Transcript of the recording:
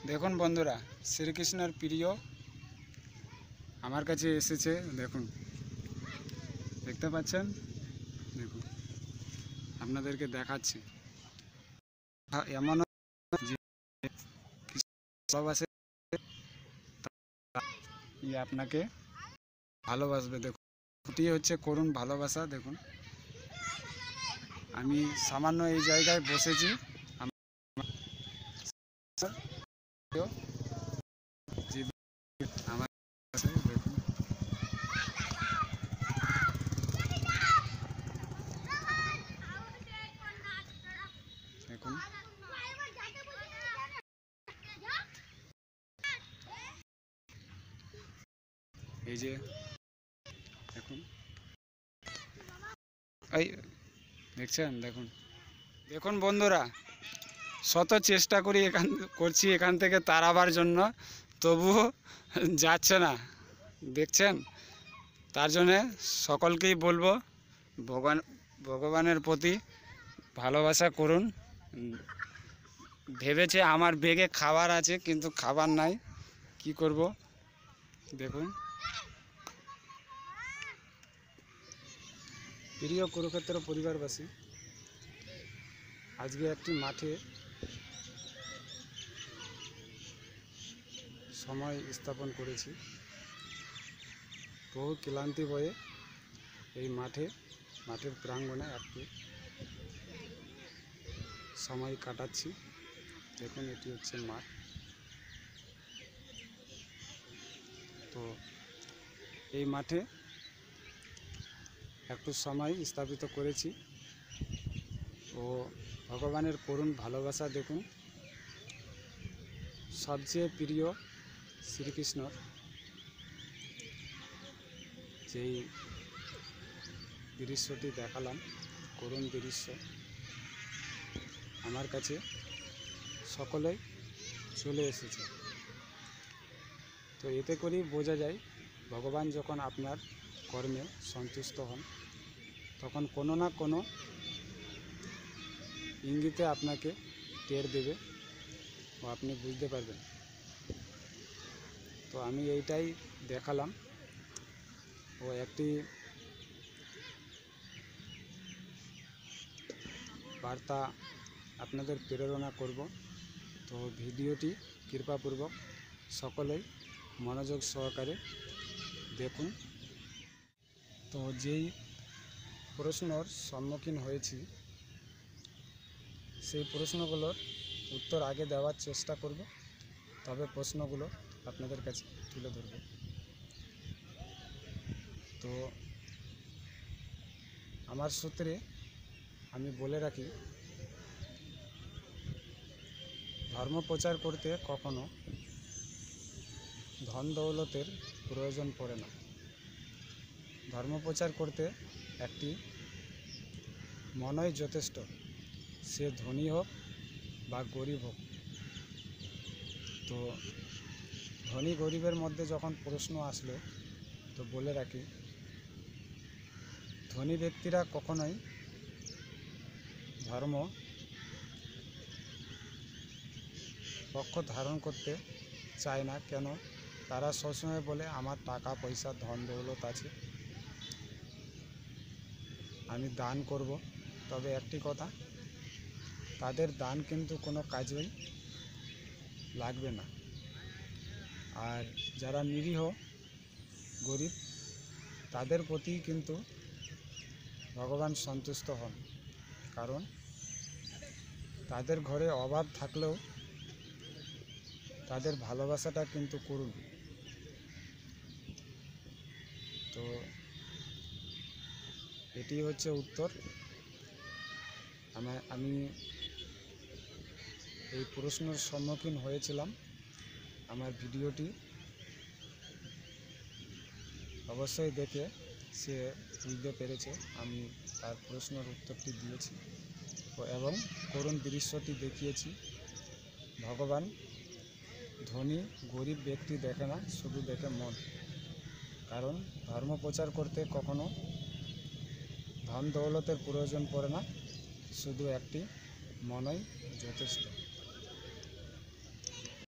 দেখুন বন্ধুরা, শ্রীকৃষ্ণের প্রিয় আমার কাছে এসেছে। দেখুন, দেখতে পাচ্ছেন? দেখুন, আপনাদেরকে দেখাচ্ছি। এমন যে ভালোবাসে, আপনাকে ভালোবাসবে। দেখুন, এটি হচ্ছে করুণ ভালোবাসা। দেখুন, আমি সামান্য এই জায়গায় বসেছি। আমার দেখুন, দেখুন এই যে দেখুন, এই দেখছেন? দেখুন দেখুন বন্ধুরা, শত চেষ্টা করছি এখান থেকে তাড়াবার জন্য, তবুও যাচ্ছে না। দেখছেন? তার জন্যে সকলকেই বলবো, ভগবানের প্রতি ভালোবাসা করুন। ভেবেছে আমার বেগে খাবার আছে, কিন্তু খাবার নাই, কি করব? দেখুন, প্রিয় কুরুক্ষেত্র পরিবারবাসী, আজকে একটি মাঠে সময় স্থাপন করেছি। বহু ক্লান্তি বয়ে এই মাঠের প্রাঙ্গণে একটু সময় কাটাচ্ছি। দেখুন, এটি হচ্ছে মাঠ। তো এই মাঠে একটু সময় স্থাপিত করেছি ও ভগবানের করুণ ভালোবাসা দেখুন। সবচেয়ে প্রিয় শ্রীকৃষ্ণর যেই দৃশ্যটি দেখালাম, করুণ দৃশ্য, আমার কাছে সকলেই চলে এসেছে। তো এতে করেই বোঝা যায়, ভগবান যখন আপনার কর্মে সন্তুষ্ট হন, তখন কোনো না কোনো ইঙ্গিতে আপনাকে টের দেবে ও আপনি বুঝতে পারবেন। তো আমি এইটাই দেখালাম ও একটি বার্তা আপনাদের প্রেরণা করব। তো ভিডিওটি কৃপাপূর্বক সকলেই মনোযোগ সহকারে দেখুন। তো যেই প্রশ্নর সম্মুখীন হয়েছি, সেই প্রশ্নগুলোর উত্তর আগে দেওয়ার চেষ্টা করব, তবে প্রশ্নগুলো আপনাদের কাছে তুলে ধরব। তো আমার সূত্রে আমি বলে রাখি, ধর্ম প্রচার করতে কখনো ধন দৌলতের প্রয়োজন পড়ে না। ধর্ম প্রচার করতে একটি মনই যথেষ্ট, সে ধনী হোক বা গরিব হোক। তো ধনী গরিবের মধ্যে যখন প্রশ্ন আসলো, তো বলে রাখি, ধনী ব্যক্তিরা কখনোই ধর্ম পক্ষ ধারণ করতে চায় না। কেন? তারা সবসময় বলে, আমার টাকা পয়সা ধন দৌলত আছে, আমি দান করব। তবে একটি কথা, তাদের দান কিন্তু কোনো কাজেই লাগবে না। আর যারা নিরীহ গরিব, তাদের প্রতি কিন্তু ভগবান সন্তুষ্ট হন। কারণ তাদের ঘরে অভাব থাকলেও তাদের ভালোবাসাটা কিন্তু করুন। তো এটি হচ্ছে উত্তর। আমি এই প্রশ্নের সম্মুখীন হয়েছিলাম। আমার ভিডিওটি অবশ্যই দেখে সে বুঝতে পেরেছে আমি তার প্রশ্নের উত্তরটি দিয়েছি এবং করুণ দৃশ্যটি দেখিয়েছি। ভগবান ধনী গরিব ব্যক্তি দেখে না, শুধু দেখে মন। কারণ ধর্ম প্রচার করতে কখনো ধন দৌলতের প্রয়োজন পড়ে না, শুধু একটি মনই যথেষ্ট।